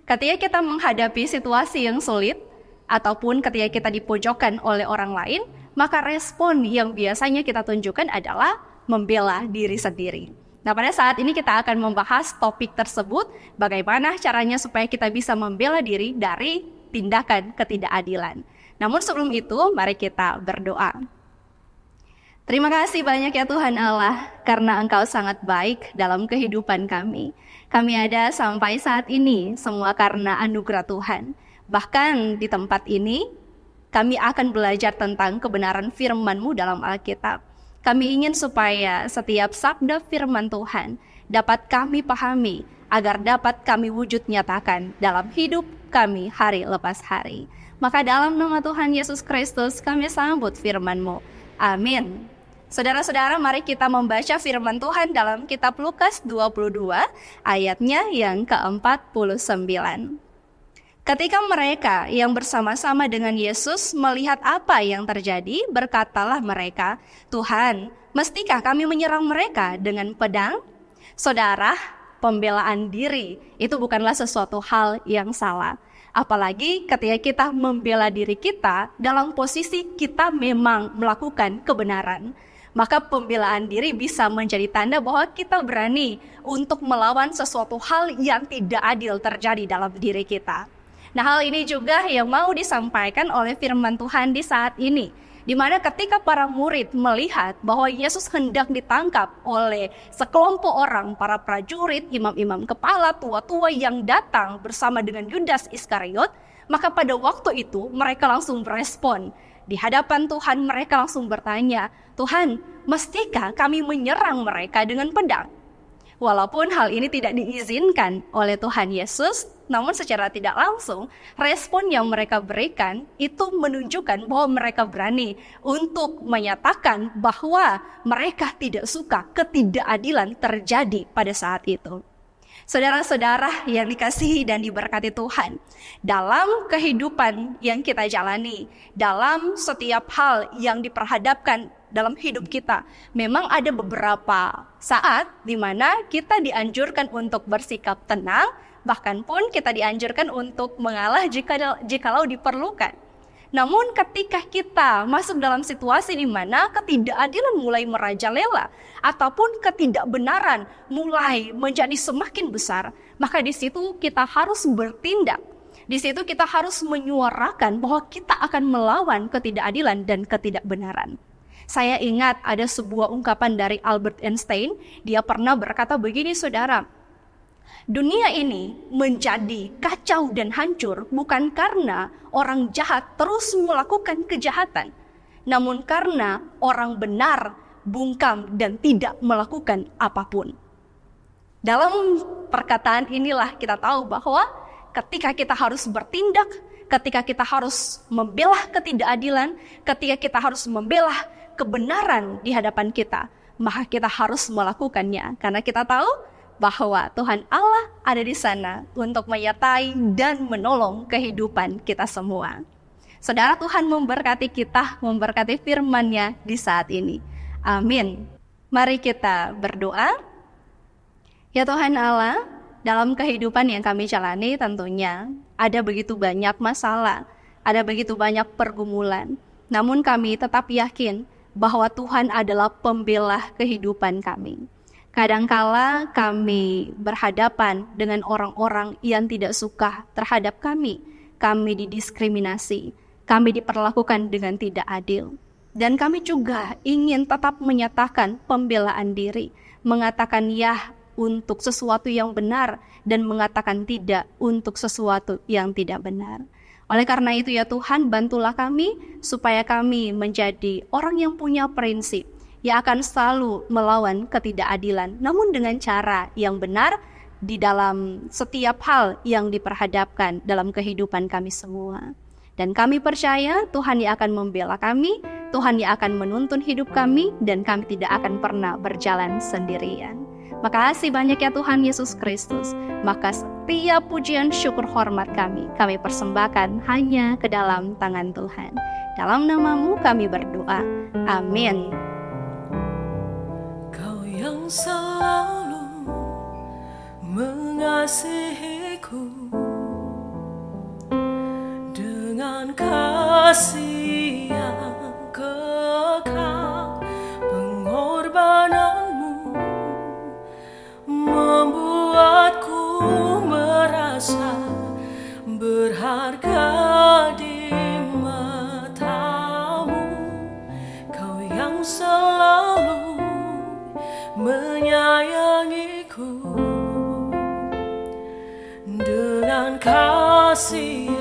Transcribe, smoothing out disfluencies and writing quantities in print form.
Ketika kita menghadapi situasi yang sulit, ataupun ketika kita dipojokkan oleh orang lain, maka respon yang biasanya kita tunjukkan adalah membela diri sendiri. Nah, pada saat ini kita akan membahas topik tersebut, bagaimana caranya supaya kita bisa membela diri dari tindakan ketidakadilan. Namun sebelum itu, mari kita berdoa. Terima kasih banyak ya Tuhan Allah, karena Engkau sangat baik dalam kehidupan kami. Kami ada sampai saat ini, semua karena anugerah Tuhan. Bahkan di tempat ini, kami akan belajar tentang kebenaran firman-Mu dalam Alkitab. Kami ingin supaya setiap sabda firman Tuhan dapat kami pahami, agar dapat kami wujud nyatakan dalam hidup kami hari lepas hari. Maka dalam nama Tuhan Yesus Kristus kami sambut firman-Mu. Amin. Saudara-saudara, mari kita membaca firman Tuhan dalam kitab Lukas 22 ayatnya yang ke-49. Ketika mereka yang bersama-sama dengan Yesus melihat apa yang terjadi, berkatalah mereka, "Tuhan, mestikah kami menyerang mereka dengan pedang?" Saudara, pembelaan diri itu bukanlah sesuatu hal yang salah. Apalagi ketika kita membela diri kita dalam posisi kita memang melakukan kebenaran. Maka pembelaan diri bisa menjadi tanda bahwa kita berani untuk melawan sesuatu hal yang tidak adil terjadi dalam diri kita. Nah, hal ini juga yang mau disampaikan oleh firman Tuhan di saat ini, di mana ketika para murid melihat bahwa Yesus hendak ditangkap oleh sekelompok orang, para prajurit, imam-imam kepala, tua-tua yang datang bersama dengan Yudas Iskariot, maka pada waktu itu mereka langsung berespon. Di hadapan Tuhan mereka langsung bertanya, "Tuhan, mestikah kami menyerang mereka dengan pedang?" Walaupun hal ini tidak diizinkan oleh Tuhan Yesus, namun secara tidak langsung, respon yang mereka berikan itu menunjukkan bahwa mereka berani untuk menyatakan bahwa mereka tidak suka ketidakadilan terjadi pada saat itu. Saudara-saudara yang dikasihi dan diberkati Tuhan, dalam kehidupan yang kita jalani, dalam setiap hal yang diperhadapkan dalam hidup kita, memang ada beberapa saat di mana kita dianjurkan untuk bersikap tenang, bahkan pun kita dianjurkan untuk mengalah jikalau diperlukan. Namun ketika kita masuk dalam situasi di mana ketidakadilan mulai merajalela ataupun ketidakbenaran mulai menjadi semakin besar, maka di situ kita harus bertindak. Di situ kita harus menyuarakan bahwa kita akan melawan ketidakadilan dan ketidakbenaran. Saya ingat ada sebuah ungkapan dari Albert Einstein, dia pernah berkata begini, saudara, "Dunia ini menjadi kacau dan hancur bukan karena orang jahat terus melakukan kejahatan, namun karena orang benar bungkam dan tidak melakukan apapun." Dalam perkataan inilah kita tahu bahwa ketika kita harus bertindak, ketika kita harus membela ketidakadilan, ketika kita harus membela kebenaran di hadapan kita, maka kita harus melakukannya karena kita tahu bahwa Tuhan Allah ada di sana untuk menyertai dan menolong kehidupan kita semua. Saudara, Tuhan memberkati kita, memberkati firman-Nya di saat ini. Amin. Mari kita berdoa. Ya Tuhan Allah, dalam kehidupan yang kami jalani tentunya ada begitu banyak masalah, ada begitu banyak pergumulan. Namun kami tetap yakin bahwa Tuhan adalah pembela kehidupan kami. Kadangkala kami berhadapan dengan orang-orang yang tidak suka terhadap kami. Kami didiskriminasi, kami diperlakukan dengan tidak adil. Dan kami juga ingin tetap menyatakan pembelaan diri, mengatakan ya untuk sesuatu yang benar dan mengatakan tidak untuk sesuatu yang tidak benar. Oleh karena itu ya Tuhan, bantulah kami supaya kami menjadi orang yang punya prinsip, yang akan selalu melawan ketidakadilan, namun dengan cara yang benar di dalam setiap hal yang diperhadapkan dalam kehidupan kami semua. Dan kami percaya Tuhan yang akan membela kami, Tuhan yang akan menuntun hidup kami, dan kami tidak akan pernah berjalan sendirian. Makasih banyak ya Tuhan Yesus Kristus. Maka setiap pujian, syukur, hormat kami persembahkan hanya ke dalam tangan Tuhan. Dalam nama-Mu kami berdoa. Amin. Kau yang selalu mengasihi kasih yang kekal, pengorbananmu membuatku merasa berharga di matamu. Kau yang selalu menyayangiku dengan kasih